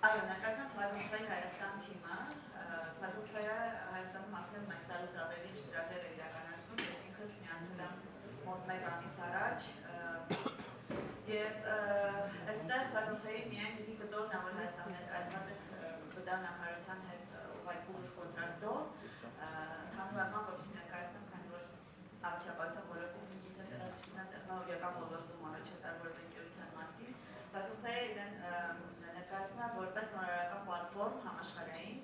Այո, ներկայացնում Plug&Play Հայաստան թիմը, Plug&Play-ը Հայաստանում արդեն մեկ տարուց ավելի ծրագրեր է իրականացնում, ես ինքս միացել եմ մոտ մեկ ամիս առաջ, եւ այստեղ Plug&Play-ի միայն մի կտորն է, որ Հայաստանում ներկայացված է բդան նախարարության հետ ուղղակի կոնտրակտով, ընդհանուր առմամբ որպեսզի ներկայացնեմ, քանի որ առողջապահության ոլորտից միգուցե տեղեկատվության տեխնոլոգիական ոլորտում առաջատար ընկերության մասին, Plug&Play-ը իրեն ներկայացնում է որպես նորարարական պլատֆորմ համաշխարհային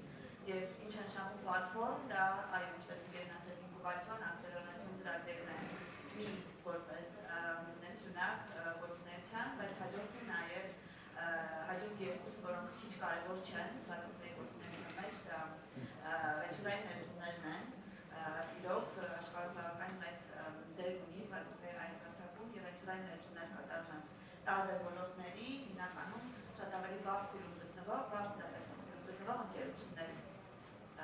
եւ ինչ է նշանակում պլատֆորմ, դա այո, ինչպես ինքերն ասեց, ինկուբացիոն, ակսելերացիոն ծրագրերն են մի որպես նեսյունակ գործունեության, բայց հաջորդը նաեւ հաջորդ երկուսը, որոնք քիչ կարևոր չեն, Plug&Play գործունեության մեջ, դա վեճուրային ներդրումներն են, իրոք աշխարհում բավականին մեծ դեր ունի Plug&Play այս հարթակում եւ վեճուրային ներդրումներ կատարում են տարբեր ոլորտների, հիմնականում շատ ավելի վաղ փուլում գտնվող, վաղ զարգացման գտնվող ընկերությունների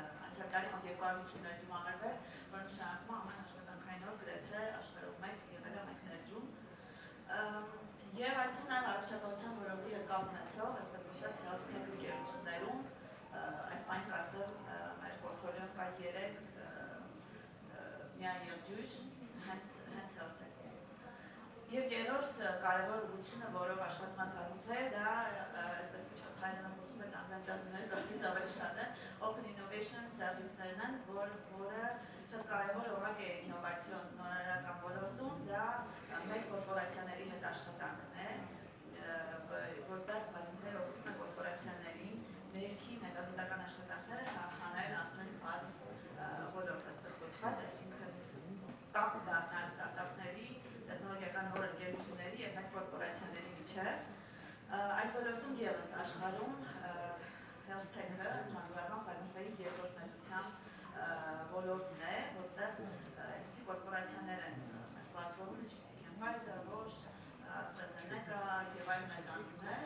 անցյալ տարի մոտ 250 ներդրում ամրվել, որոնք նշանակում է ամեն աշխատանքային օր գրեթե աշխարհում մեկ եղել է մեկ ներդրում։ Եվ այդտեղ նաև առողջապահության ոլորտի հետ կապ ունեցող, այսպես նշած health-tech ընկերություններում, այս պայն կարծեմ մեր պորտֆոլիոն կա 3 միայն եղջյուր, հենց health-tech։ Եվ երրորդ կարևոր ուղղությունը, որով աշխատում է Plug&Play, դա այսպես միջոց հայերենով խոսում, բայց անգլերեն կարծես ավելի շատ է, Open Innovation Service-ներն են, որը շատ կարևոր օղակ է ինովացիոն նորարարական ոլորտում, դա մեծ կորպորացիաների հետ աշխատանքն է, որտեղ Plug&Play օգնում է կորպորացիաներին ներքին հետազոտական աշխատանքները հանել արդեն բաց ոլորտ, այսպես կոչված, այսինքն կապ դառնալ ստարտափների, տեխնոլոգիական նոր ընկերությունների եւ մեծ կորպորացիաների միջեւ։ Այս ոլորտում եւս աշխարհում health-tech-ը ընդհանրապես Plug&Play-ի երկրորդ մեծությամբ ոլորտն է, որտեղ այսպիսի կորպորացիաներ են պլատֆորմում, ինչպիսիք են Pfizer, Roche, AstraZeneca եւ այլ մեծ անուններ։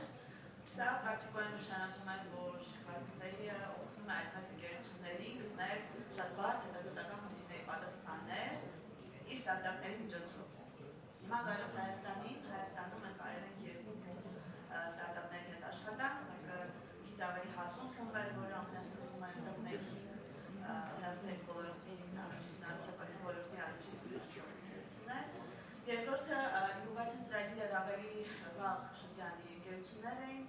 Սա պրակտիկորեն նշանակում է, որ Plug&Play-ը օգնում է այս մեծ ընկերություններին գտնել շատ բարդ հետազոտական խնդիրների պատասխաններ իր ստարտափների միջոցով։ Հիմա գալով Հայաստանում մենք արել ենք 2 ստարտափների հետ աշխատանք, մեկը քիչ ավելի հասուն խումբ էր, որը ամենասերում է ներքին health-tech ոլորտի առողջապահության ոլորտի առաջին է։ Երկրորդը ինկուբացիոն ծրագիրը ավելի վաղ շրջանի ընկերություններ էին,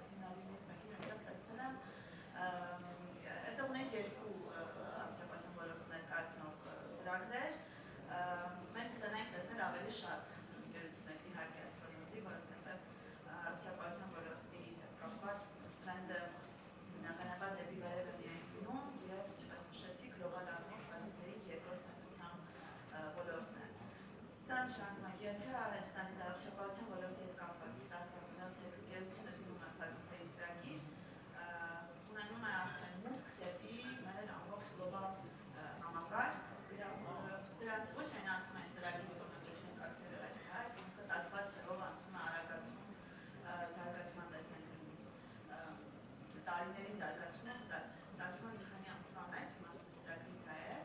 հիմնավորումից մեկին այստեղ տեսել եմ։ Այստեղ ունենք 2 առողջապահության ոլորտում ներկայացնող ծրագրեր։ Մենք կուզենայինք տեսնել ավելի շատ ընկերություններ, իհարկե այս ոլորտի, որովհետև առողջապահության ոլորտի հետ կապված տրենդը բնականաբար դեպի վերև է միայն գնում եւ ինչպես նշեցի, գլոբալ առումով Plug&Play-ի երկրորդ մեծությամբ ոլորտն է։ Սա նշանակում է, եթե Հայաստանի առողջապահության ոլորտի հետ կապված ստարտափ ընկերությունը դիմում է Plug&Play-ի ծրագիր, ունենում է արդեն մուտք դեպի մեր ամբողջ գլոբալ համակարգ, դրանց ոչ միայն անցնում են ծրագիրը, որ մենք կոչում ենք ակսելերացիա, այսինքն խտացված ձևով անցնում է արագացում զարգացման տեսանկյունից։ Տարիների զարգացումը խտացման մի քանի ամսվա մեջ, իմաստը ծրագրի կա է,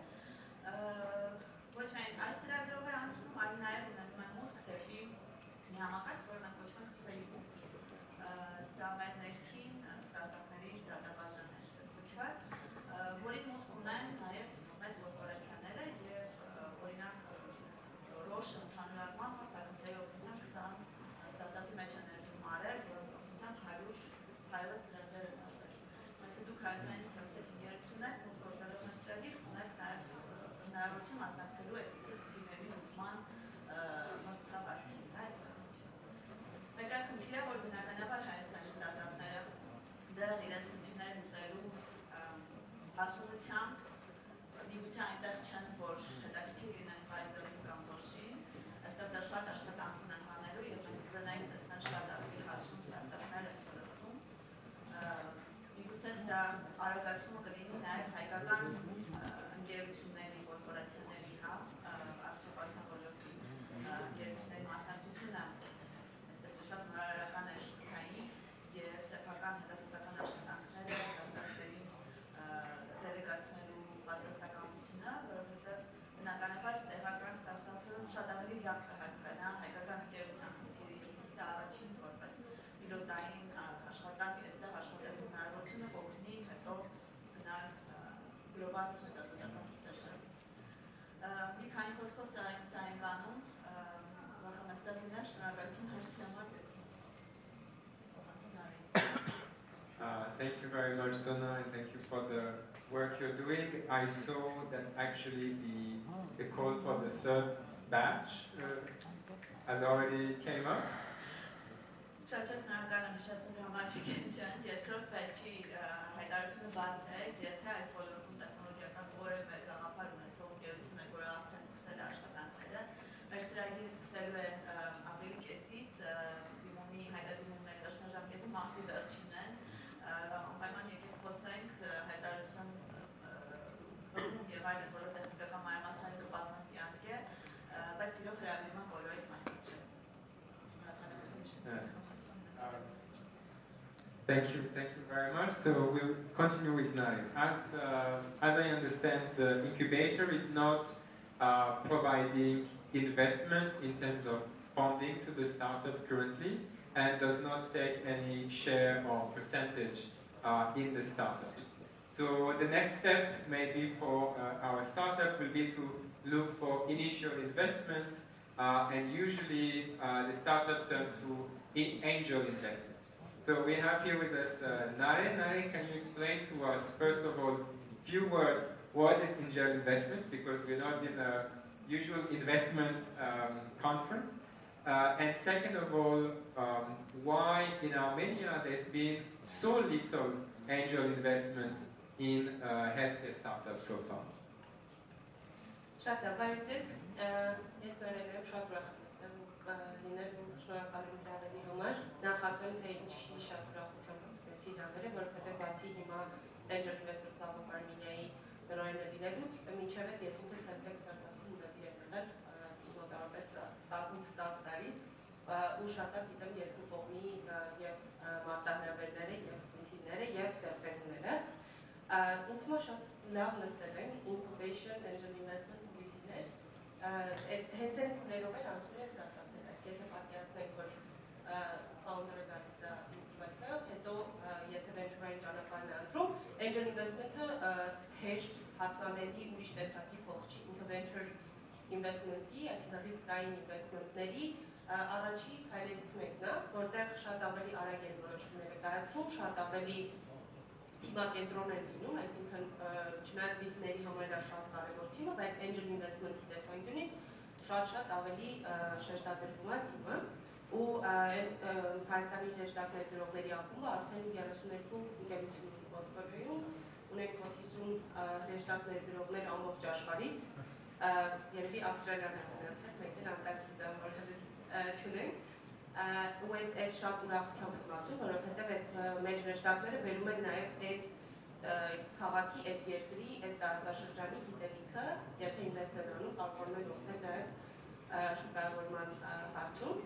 ոչ միայն այդ ծրագրով է անցնում, այլ նաև ունենում է մուտք դեպի մի համակարգ, որը մենք կոչում ենք Playbook, սա մեր ներքին ստարտափների դատաբազան է, այսպես կոչված, որին մուտք ունեն նաև մեծ կորպորացիաները եւ օրինակ Roche ընդհանուր առմամբ Plug&Play-ի օգնությամբ 20 ստարտափի մեջ է ներդրում արել, որոնց օգնությամբ 100 pilot ծրագրեր են արվել։ Եթե դուք հայաստանից health-tech ընկերություն եք, մուտք գործելով մեր ծրագիր, ունեք նաև հնարավորություն մասնակցելու այդպիսի խնդիրների լուծման մրցավազքին, այսպես կոչված։ Մեկ այլ խնդիր է, որ բնականաբար Հայաստանի ստարտափները դեռ իրենց խնդիրները լուծելու հասունությամբ միգուցե այնտեղ չեն, որ հետաքրքիր լինեն Pfizer-ին կամ Roche-ին, այստեղ դեռ շատ աշխատանք ունեն անելու եւ մենք կուզենայինք տեսնել շատ ավելի հասուն ստարտափներ այս ոլորտում։ Միգուցե սրա արագացումը կլինի նաև հայկական ընկերությունների, կորպորացիաների, առողջապահության ոլորտի ընկերությունների մասնակցությունը, այսպես նշած նորարարական աշխատանքային եւ սեփական հետազոտական աշխատանքները ստարտափներին դերեկացնելու պատրաստականությունը, որովհետև բնականաբար տեղական ստարտափը շատ ավելի լավ կհասկանա հայկական ընկերության խնդիրի առաջին որպես պիլոտային աշխատանք այստեղ աշխատելու Thank you very much, Sona, and thank you for the work you're doing. I saw that actually the call for the third batch has already came up. Thank you very much. So we'll continue with Nari. As I understand, the incubator is not providing investment in terms of funding to the startup currently, and does not take any share or percentage in the startup. So the next step maybe for our startup will be to look for initial investments, and usually the startup turn to angel investment. So we have here with us Nare. Nare, can you explain to us, first of all, few words, what is angel investment? Because we're not in a usual investment conference. And second of all, why in Armenia there's been so little angel investment in healthcare startups so far? Նախ ասեմ, թե ինչի շատ ուրախությամբ մտեցի դաները, որովհետև բացի հիմա Angel Investor Club-ով Արմենիայի տնօրենը լինելուց, մինչև այդ ես ինքս Health Tech Startup-ում ունեցել եղել մոտավորապես 8-10 տարի, ու շատ լավ գիտեմ երկու կողմի եւ մարտահրավերները եւ խնդիրները եւ տերպերները։ Ինձ հիմա շատ լավ նստել ենք incubation, angel investment policy-ներ, հենց այն փուլերով էլ անցնում են ստարտափները, այսինքն եթե պատկերացնենք, որ founder-ը գալիս է ինկուբացիայով, հետո եթե venture-ային ճանապարհն է ընտրում, angel investment-ը հեշտ հասանելի ուրիշ տեսակի փող չի, ինքը venture investment-ի, այսինքն risk-ային investment-ների առաջի քայլերից մեկն է, որտեղ շատ ավելի արագ են որոշումները կայացվում, շատ ավելի թիմակենտրոն են լինում, այսինքն չնայած VC-ների համար է շատ կարևոր թիմը, բայց angel investment-ի տեսանկյունից շատ ավելի շեշտադրվում է թիմը, ու Հայաստանի հեշտակ ներդրողների ակումբը արդեն 32 ընկերություն ունի պորտֆոլիոյում, ունենք 50 հեշտակ ներդրողներ ամբողջ աշխարհից, երևի Ավստրալիան է մնացել, մենք էլ Անտարկտիդա որովհետև չունենք, ու այդ շատ ուրախությամբ եմ ասում, որովհետև այդ մեր հեշտակները բերում են նաև այդ քաղաքի, այդ երկրի, այդ տարածաշրջանի գիտելիքը, եթե ինվեստ են անում, կարողանում են օգնել նաև շուկայավորման հարցում։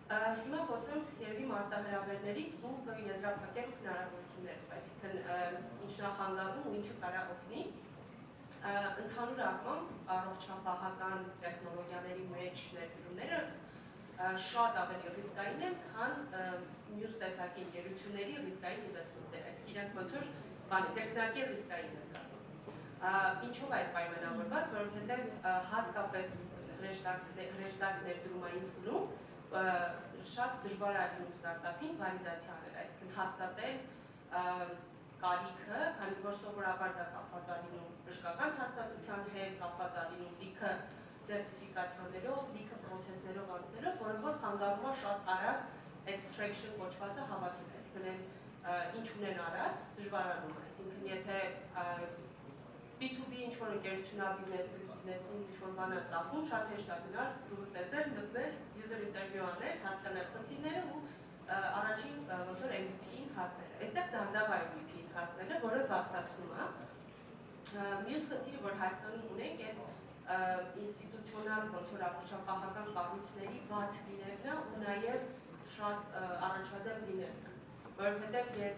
Հիմա խոսեմ երևի մարտահրավերներից ու կեզրափակեմ հնարավորություններով, այսինքն ինչն է խանգարում ու ինչը կարա օգնի։ Ընդհանուր առմամբ առողջապահական տեխնոլոգիաների մեջ ներդրումները շատ ավելի ռիսկային են, քան մյուս տեսակի ընկերությունների ռիսկային ինվեստմենտները, այսինքն իրենք ոնց որ տեխնիկի ռիսկային են կազմում։ Ինչով այդ պայմանավորված, որովհետև հատկապես հրեշտակ ներդրումային փուլում շատ դժվար է լինում ստարտափին վալիդացիա անել, այսինքն հաստատել կարիքը, քանի որ սովորաբար դա կապված է լինում բժշկական հաստատության հետ, կապված է լինում լիքը սերտիֆիկացիաներով, լիքը պրոցեսներով անցնելով, որը որ խանգարում է շատ արագ այդ traction կոչվածը հավաքել, այսինքն ինչ ունեն արած, դժվարանում է, այսինքն եթե B2B ինչ-որ ընկերությունա բիզնեսին ինչ-որ բան է ծախում, շատ հեշտ է գնալ, դուրս մտնել, user interview անել, հասկանալ խնդիրները ու առաջին ոնց որ MVP-ին հասնել։ Այստեղ դանդաղ է MVP-ին հասնելը, որը բարդացնում է։ Մյուս խնդիրը, որ Հայաստանում ունենք, այդ ինստիտուցիոնալ ոնց որ առողջապահական կառույցների բաց լինելն է ու նաև շատ առաջադեմ լինելն է։ Որովհետև ես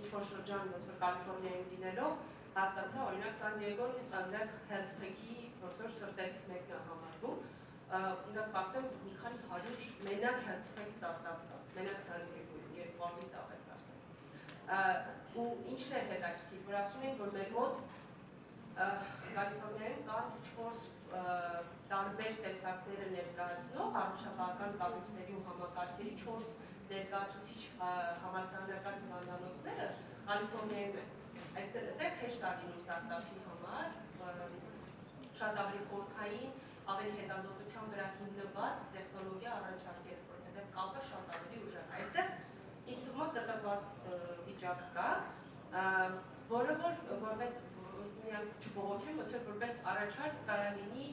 ինչ-որ շրջան ոնց որ Կալիֆոռնիայում լինելով հասկացա, օրինակ Սան Դիեգոն այնտեղ health tech-ի ոնց որ սրտերից մեկն է համարվում, ունենք կարծեմ մի քանի 100 մենակ health tech ստարտափ կա, մենակ Սան Դիեգոյում, երկու ավել կարծեմ։ Ու ինչն է հետաքրքիր, որ ասում են, որ մեր մոտ Կալիֆորնիայում կան 4 տարբեր տեսակները ներկայացնող առողջապահական կառույցների ու համակարգերի 4 ներկայացուցիչ համալսարանական հիվանդանոցները Կալիֆորնիայում են։ Այսինքն այդտեղ հեշտ է լինում ստարտափի համար շատ ավելի խորքային, ավելի հետազոտության վրա հիմնված տեխնոլոգիա առաջարկել, որովհետև կապը շատ ավելի ուժեղ է։ Այստեղ ինձ թվում է կտրված վիճակ կա, որը որպես միակ չբողոքեմ, ոնց որ որպես առաջարկ կարող լինի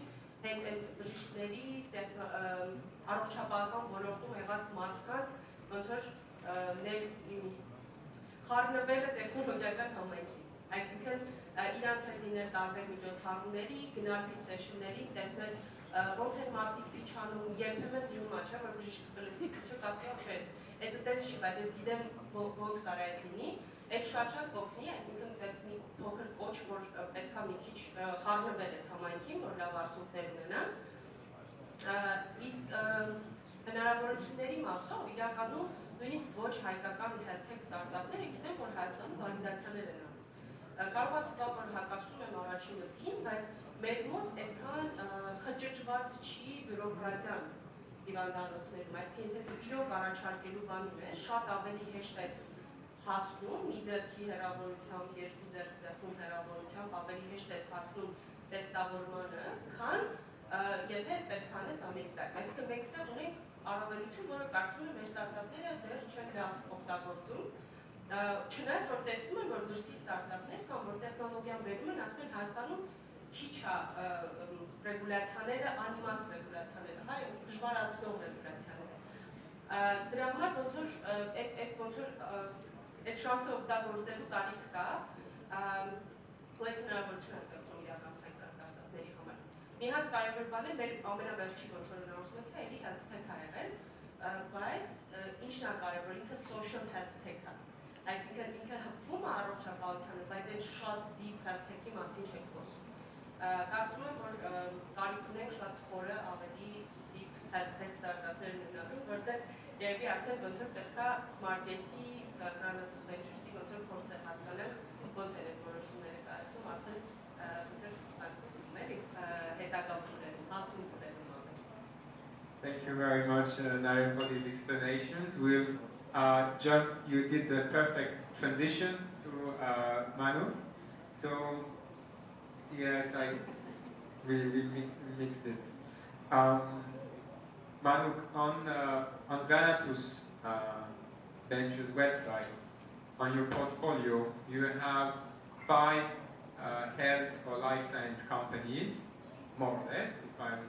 հենց այդ բժիշկների առողջապահական ոլորտում եղած մարդկանց ոնց որ խառնվելը տեխնոլոգիական համայնքի։ Այսինքն իրանց հետ լինել տարբեր միջոցառումների, գնալ pitch session-ների, տեսնել ոնց են մարդիկ pitch անում, երբեմն լինում է, չէ, որ բժիշկը կլսի, pitch-ը կասի, չէ, այդ այդպես չի, բայց ես գիտեմ ոնց կարող է լինի, այդ շատ կօգնի, այսինքն այդպես մի փոքր կոչ, որ պետքա մի քիչ խառնվել այդ համայնքին, որ լավ արդյունքներ ունենան։ Իսկ հնարավորությունների մասով իրականում նույնիսկ ոչ հայկական health-tech ստարտափները գիտեն, որ Հայաստանում վալիդացիաներ են անում։ Կարող է թվա, որ հակասում եմ առաջին մտքին, բայց մեր մոտ այդքան խճճված չի բյուրոկրատիան հիվանդանոցներում, այսինքն եթե դու իրոք առաջարկելու բան ունես, շատ ավելի հեշտ ես հասնում մի ձեռքի հեռավորությամբ, երկու ձեռք ձեռքում հեռավորությամբ, ավելի հեշտ ես հասնում տեստավորմանը, քան եթե պետք անես Ամերիկայում։ Այսինքն մենք ստեղ ունենք առավելություն, որը կարծում եմ մեր ստարտափները դեռ չեն լավ օգտագործում։ Չնայած որ տեսնում են, որ դրսի ստարտափներ կան, որ տեխնոլոգիան բերում են, ասում են Հայաստանում քիչ է ռեգուլյացիաները, անիմաստ ռեգուլյացիաները, հա, դժվարացնող ռեգուլյացիաները։ Դրա համար ոնց որ այդ շանսը օգտագործելու կարիք կա, ու այդ հնարավորությունը ստեղծում իրական հայկական ստարտափների համար։ Մի հատ կարևոր բան է, մեր ամենավերջի ոնց որ հնարավորությունը թե էլի health tech-ա եղել, բայց ինչն է կարևոր, ինքը social health tech-ա։ Այսինքն ինքը հպվում է առողջապահությանը, բայց այդ շատ deep health tech-ի մասին չենք խոսում։ Կարծում եմ, որ կարիք ունենք շատ խորը ավելի deep health tech ստարտափներ ունենալու, որտեղ երևի արդեն ոնց որ պետքա Smart-Gate-ի Granite Ventures-ի ոնց որ փորձ է հասկանալ, ոնց են այդ որոշումները կայացում, արդեն ոնց որ հետագա փուլերում, հասուն փուլերում ամեն։ Thank you very much, Naren, for these explanations. We'll jump. You did the perfect transition to Manu. So, yes, we mixed it. Manu, on Granatus Ventures website, on your portfolio, you have 5 health or life science companies, more or less, if I'm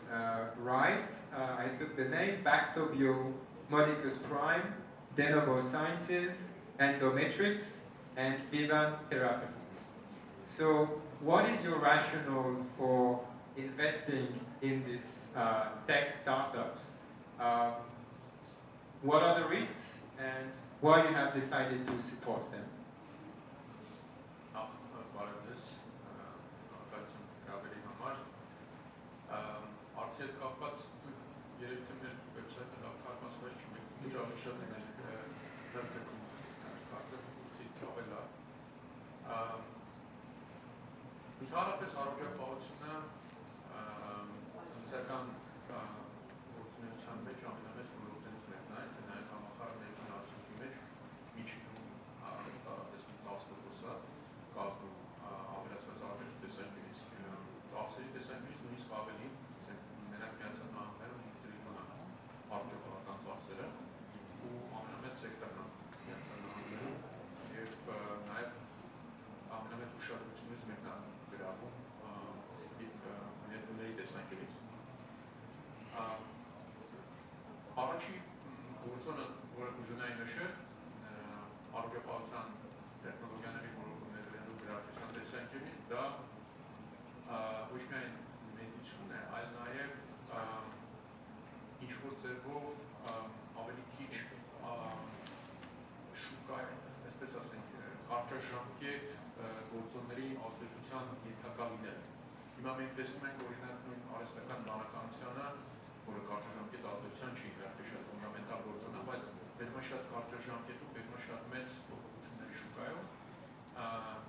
right. I took the name: Bactobio, Modicus Prime, Denovo Sciences, Endometrics, and Vivant Therapeutics. So, what is your rationale for investing in these tech startups? What are the risks, and why you have decided to support them? Ընդհանրապես առողջապահությունը տնտեսական գործունեության մեջ ամենամեծ ոլորտներից մեկն է, թե նաև համախառնական արդյունքի մեջ միջինում տարապես 10%-ը կազմում ավելացված արժեքի տեսանկյունից, ծախսերի տեսանկյունից նույնիսկ ավելի, մենակ Միացյալ Նահանգներում տրիլիոն է առողջապահական ծախսերը ու ամենամեծ սեկտորն է Միացյալ Նահանգներում եւ նաև ամենամեծ ուշադրությունից մեկն է գրավում ներդրումների տեսանկյունից։ Առաջի գործոնը, որը կուզենայի նշել, առողջապահության տեխնոլոգիաների ոլորտում ներդրելու գրավչության տեսանկյունից, դա ոչ միայն մեդիցին է, այլ նաև ինչ-որ ձևով ավելի քիչ շուկա է, այսպես ասենք, կարճաժամկետ գործոնների ազդեցության ենթակա լինել։ Հիմա մենք տեսնում ենք օրինակ նույն արհեստական բանականությանը, որը կարճաժամկետ ազդեցության չի, իհարկե շատ ֆունդամենտալ գործոն է, բայց պետք է շատ կարճաժամկետ ու պետք է շատ մեծ փոփոխությունների շուկայում,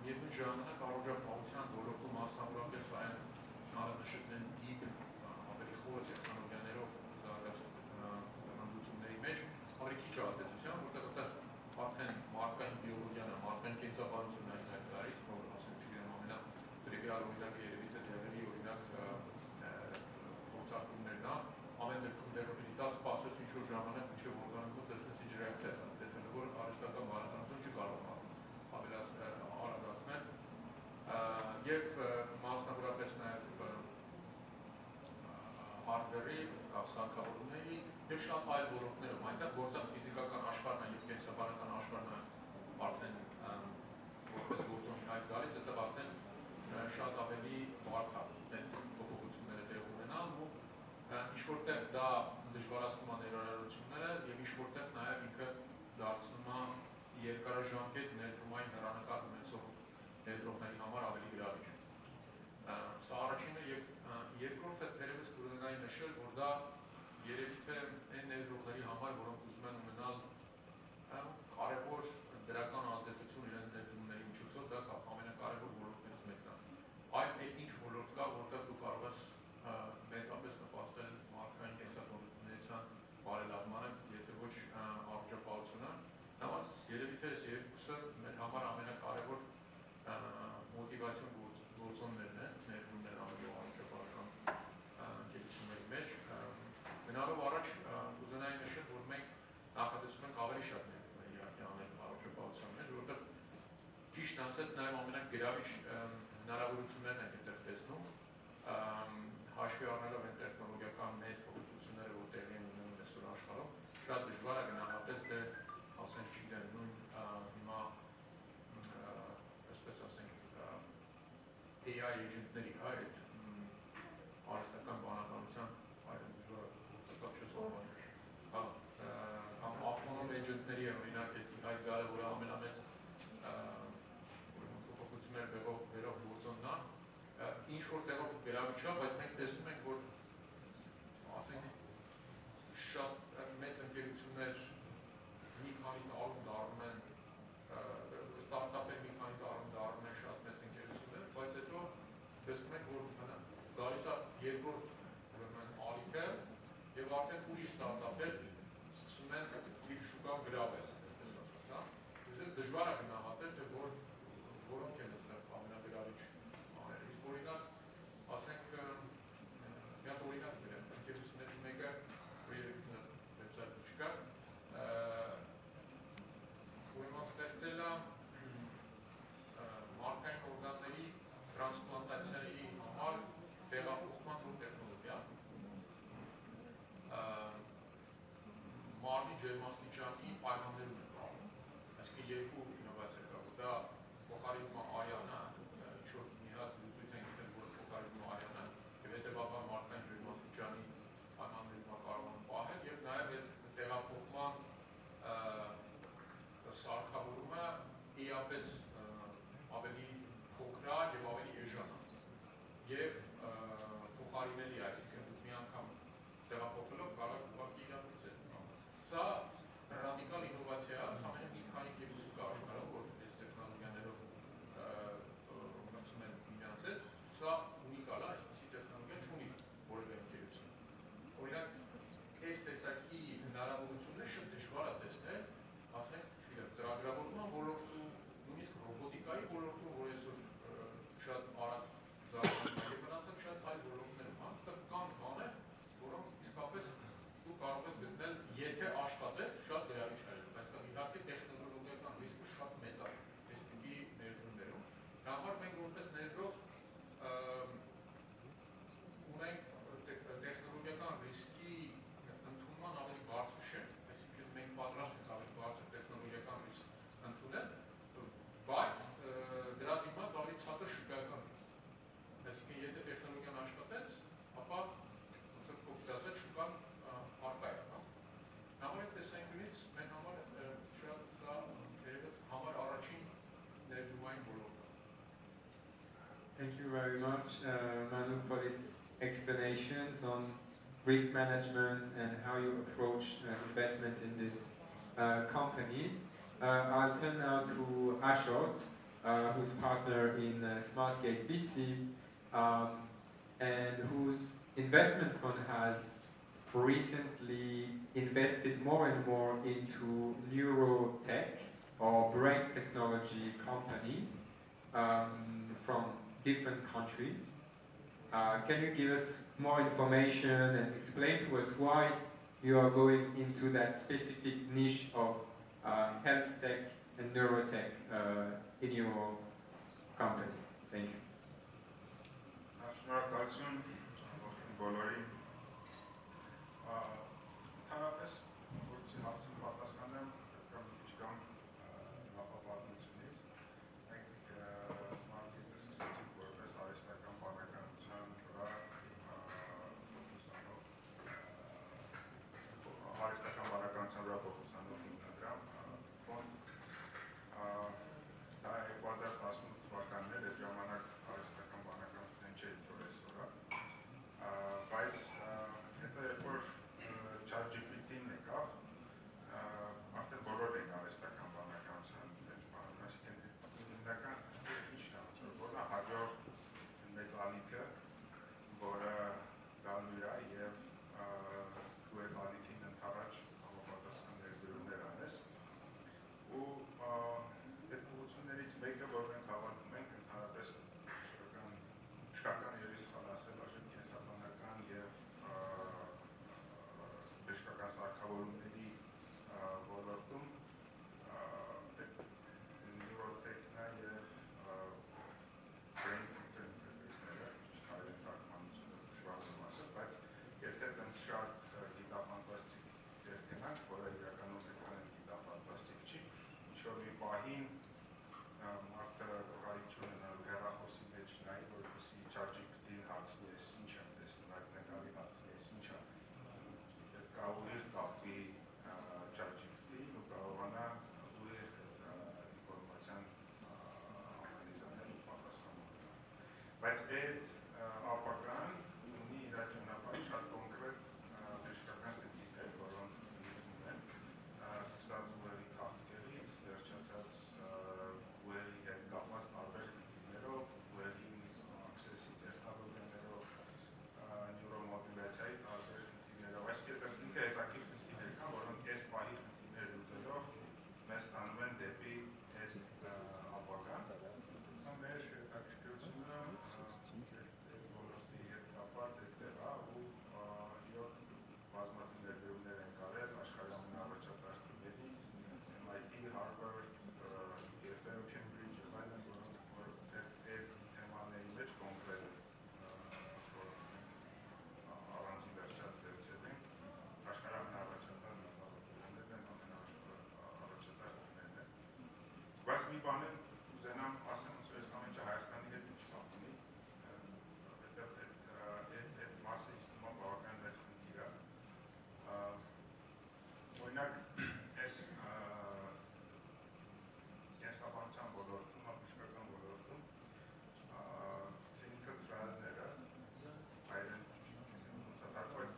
միևնույն ժամանակ առողջապահության ոլորտում մասնավորապես այն նշեցին դիպ ավելի խորը տեխնոլոգիաներով հանդիպությունների մեջ ավելի քիչ ազդեցության, որտեղ արդեն մարդկային բիոլոգիան, մարդկային կենսաբանությունն այն հայտարարից, որ ասենք չգիտեմ ամենատրիվիալ օրինակը երևի թե դեղերի օրինակ փորձարկումներն է, ամեն դեպքում դեղը պիտի դա սպասես ինչ-որ ժամանակ մինչև օրգանիզմը տեսնես ինչ ռեակցիա տա, դեպի որ արհեստական բարեկամություն չկարող արագացնել եւ մասնավորապես նաեւ hardware-ի, սարքավորումների եւ շատ այլ ոլորտներում, այնտեղ որտեղ ֆիզիկական աշխարհն է եւ կենսաբանական աշխարհն է արդեն որպես գործոնի հայտ գալիս, այդտեղ արդեն շատ ավելի բարդ է այդ փոփոխությունները տեղի ունենալ ու ինչ-որտեղ դա դժվարացնում է ներառությունները եւ ինչ-որտեղ նաեւ ինքը դարձնում է երկարաժամկետ ներդրումային հեռանկար ունեցող ներդրողների համար ավելի գրավիչ։ Սա առաջինը եւ երկրորդը դերևս կուզենայի նշել, որ դա երևի թե այն ներդրողների համար, որոնք ուզում են ունենալ կարևոր դրական ազդեցություն իրենց ներդրումների միջոցով, դա ամենակարևոր ոլորտներից մեկն է։ Այլ ինչ ոլորտ կա, որտեղ դու կարող ես մեծապես նպաստել մարդկային կենսաբանությունների բարելավմանը, եթե ոչ առողջապահությունը։ Նամաց երևի թե այս երկուսը մեր համար ամենակարևոր մոտիվացիոն գործոններն են, ներդրումներ անելու առողջապահական գիտությունների մեջ։ Գնալով առաջ կուզենայի նշել, որ մենք նախատեսում ենք ավելի շատ ներդրումներ իհարկե անել առողջապահության մեջ, որովհետև ճիշտ ասած նաև ամենագրավիչ հնարավորություններն ենք այդտեղ տեսնում, հաշվի առնելով այն տեխնոլոգիական մեծ փոփոխությունները, որ տեղի են ունենում այսօր աշխարհում, շատ դժվար է գնահատել, թե ասենք չգիտեմ նույն հիմա այսպես ասենք AI agent-ների այդ արհեստական բանականության այլն դժվար կամ ավտոնոմ agent-ների օրինակ այդ գալը, որը ամենամեծ փոփոխություններ բերող գործոնն է, ինչ որ տեղով գրավիչ է, բայց մենք տեսնում ենք, որ ասենք շատ մեծ ընկերություններ մի քանի տարում դառնում են ստարտափեր մի քանի տարում դառնում են շատ մեծ ընկերություններ, բայց հետո տեսնում ենք, որ գալիս է երկրորդ ալիքը եւ արդեն ուրիշ ստարտափեր սկսում են իր շուկան գրավել, դժվար է գնահատել, թե որոնք են այստեղ ամենագրավիչ բաները։ Իսկ օրինակ, ասենք, մի հատ օրինակ բերեմ, ընկերություններից մեկը, որ վեբսայթը չկա, ուրեմն ստեղծել է մարդկային օրգանների տրանսպլանտացիայի համար տեղափոխման տեխնոլոգիա, մարմնի ջերմաստիճանի պայմաններում է կապում, այսինքն երկու ինովացիա կա, որ դա փոխարինվում է արյանը, ինչ-որ մի հատ լուծույթ են գտել, որ փոխարինվում է արյանը, եւ հետեւաբար մարդկային ջերմաստիճանի պայմաններում է կարողանում պահել, եւ նաեւ այդ տեղափոխման սարքավորումը իապես ավելի փոքր է եւ ավելի էժան է, եւ փոխարինելի է, այսինքն մի անգամ տեղափոխելով կարող եք ուղղակի իրան լուծել։ Սա ռադիկալ ինովացիա է, ամենը մի քանի երկու կա աշխարհում, որ այս տեխնոլոգիաներով մրցում են միմյանց հետ, սա ունիկալ է, այսպիսի տեխնոլոգիա չունի որևէ ընկերություն։ Օրինակ, այս տեսակի հնարավորությունները շատ դժվար է տեսնել, ասենք, չգիտեմ, ծրագրավորման ոլորտում, նույնիսկ ռոբոտիկայի ոլորտում, որ այսօր շատ արագ զարգանում է, եւ մնացած շատ այլ ոլորտներում, այստեղ կան բաներ, որոնք իսկապես դու կարող ես գտնել, եթե աշխատես, շատ գրավիչ է, այստեղ իհարկե տեխնոլոգիական ռիսկը շատ մեծ է այս տիպի ներդրումներում։ Դա համար մենք որպես ներդրող ունենք տեխնոլոգիական ռիսկի ընդունման ավելի բարձր շենք, այսինքն մենք պատրաստ ենք ավելի բարձր տեխնոլոգիական ռիսկ ընդունել, բայց դրա դիմաց ավելի ցածր շուկայական ռիսկ։ Այսինքն եթե տեխնոլոգիան աշխատեց, ապա փոքր ասած շուկան առկա է։ Համար այդ տեսանկյունից մեր համար շատ սա երևս համար առաջին ներդրումային ոլորտը։ Thank you very much, Manu, for these explanations on risk management and how you approach investment in these companies. I'll turn now to Ashot. who's partner in SmartGate VC, and whose investment fund has recently invested more and more into neurotech or brain technology companies from different countries. Can you give us more information and explain to us why you are going into that specific niche of health tech and neurotech in your company? Thank you. Շնորհակալություն բոլորին։ Ընդհանրապես որի հարցին պատասխանեմ, կամ մի քիչ կամ նախապատմությունից։ Մենք SmartGate-ը սկսեցինք որպես արհեստական բանականության վրա արհեստական բանականության վրա ֆոկուսանող հիմնադրամ ֆոնդ։ Դա 2018 թվականներ էր, ժամանակ արհեստական բանականության չէր ինչ-որ այսօր, բայց հետո երբ որ ChatGPT-ն եկավ, արդեն բոլոր էին արհեստական բանականության մեջ բանում, այսինքն հիմնական ինչն է, որն է 100 մեծ ալիքը, որը գալու է եւ դու այդ ալիքին ընդառաջ համապատասխան ներդրումներ անես, ու այդ ուղղություններից մեկը, որ մենք հավատում ենք, ընդհանրապես շքական երես խալ ասել, այժմ կենսաբանական եւ բժշկական սարքավորումների ոլորտում նյուրոթեքնա եւ brain computer interface-ները, ճիշտ հայերեն թարգմանությունը դժվար եմ ասել, բայց եթե տենց շատ գիտաֆանտաստիկ երկնանք, որը իրականում այդքան գիտաֆանտաստիկ չի, ինչ-որ մի պահին մարդը կարիք չունենալու հեռախոսի մեջ նայի, որպեսզի ChatGPT-ն հարցնի, ես ինչ եմ տեսնում, այդ նկարի հարցնի, ես ինչ եմ, կարող ուղիղ կապվի ChatGPT-ն ու կարողանա ուղիղ ինֆորմացիան անալիզանել ու պատասխանել։ Բայց այդ ապագան ունի իր ճանապարհի շատ կոնկրետ բժշկական տեխնիկներ, որոնք լուծում են, սկսած ուղեղի քաղցկեղից, վերջացած ուղեղի հետ կապված տարբեր խնդիրներով, ուղեղի աքսեսի տեխնոլոգիաներով, նյուրոմոդուլյացիայի տարբեր խնդիրներով, այսինքն ինքը հետաքրքիր խնդիրներ կան, որոնք այս պահի խնդիրներ լուծելով մեզ տանում են դեպի այս ապագան։ Մեր հետաքրքրությունը ոլորտի հետ կապված այդտեղ է ու իրոք բազմաթիվ ներդրումներ են կարել աշխարհի ամենաառաջատար թիմերից, MIT, Harvard, UCL, Cambridge եւ այլն, որոնք այդ թեմաների մեջ կոնկրետ առանձին վերջած վերցել են աշխարհի ամենաառաջատար նախագծություններն են, ամենաառաջատար թիմերն են։ Բայց մի բան ուզենամ ասեմ, որ այս ամենը Հայաստանի հետ ինչ կապ ունի, այդ մասը ինձ թվում է բավական մեծ խնդիր է։ Օրինակ, այս կենսաբանության ոլորտում, բժշկական ոլորտում clinical trial-ները, հայերեն ցածրված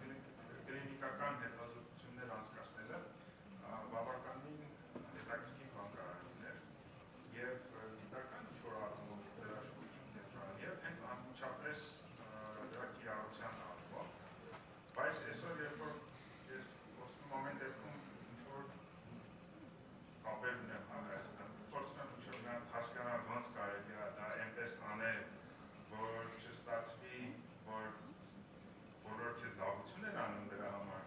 կլինիկական հետազոտություններ անցկացնելը բավականին հետաքրքիր բան կարող լինել եւ գիտական ինչ-որ առումով վերաշրջություն կենտրոնալ եւ հենց անմիջապես դրա կիրառության առումով, բայց այսօր երբ որ ես խոսում եմ ամեն դեպքում ինչ-որ կապեր ունեմ Հայաստանում, խոսում եմ ինչ-որ նա հասկանալ ոնց կարելի է դա այնպես անել, որ չստացվի, որ բոլոր քեզ լավություն են անում դրա համար,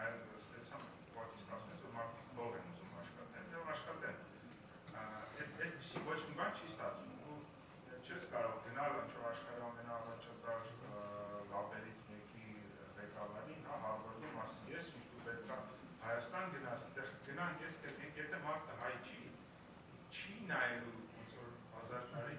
այլ ստեցամ ուղղակի ստացվում է, որ մարդիկ փող են ուզում աշխատել եւ աշխատեն։ Այդպիսի ոչ մի բան չի ստացվում ու չես կարող գնալ ինչ-որ աշխարհի ամենաառաջատար լաբերից մեկի ղեկավարին, Հարվարդում ասել, ես ինչ դու պետք է Հայաստան գնաս, գնանք ես կգնենք, եթե մարդը հայ չի նայելու ոնց որ 1000 տարի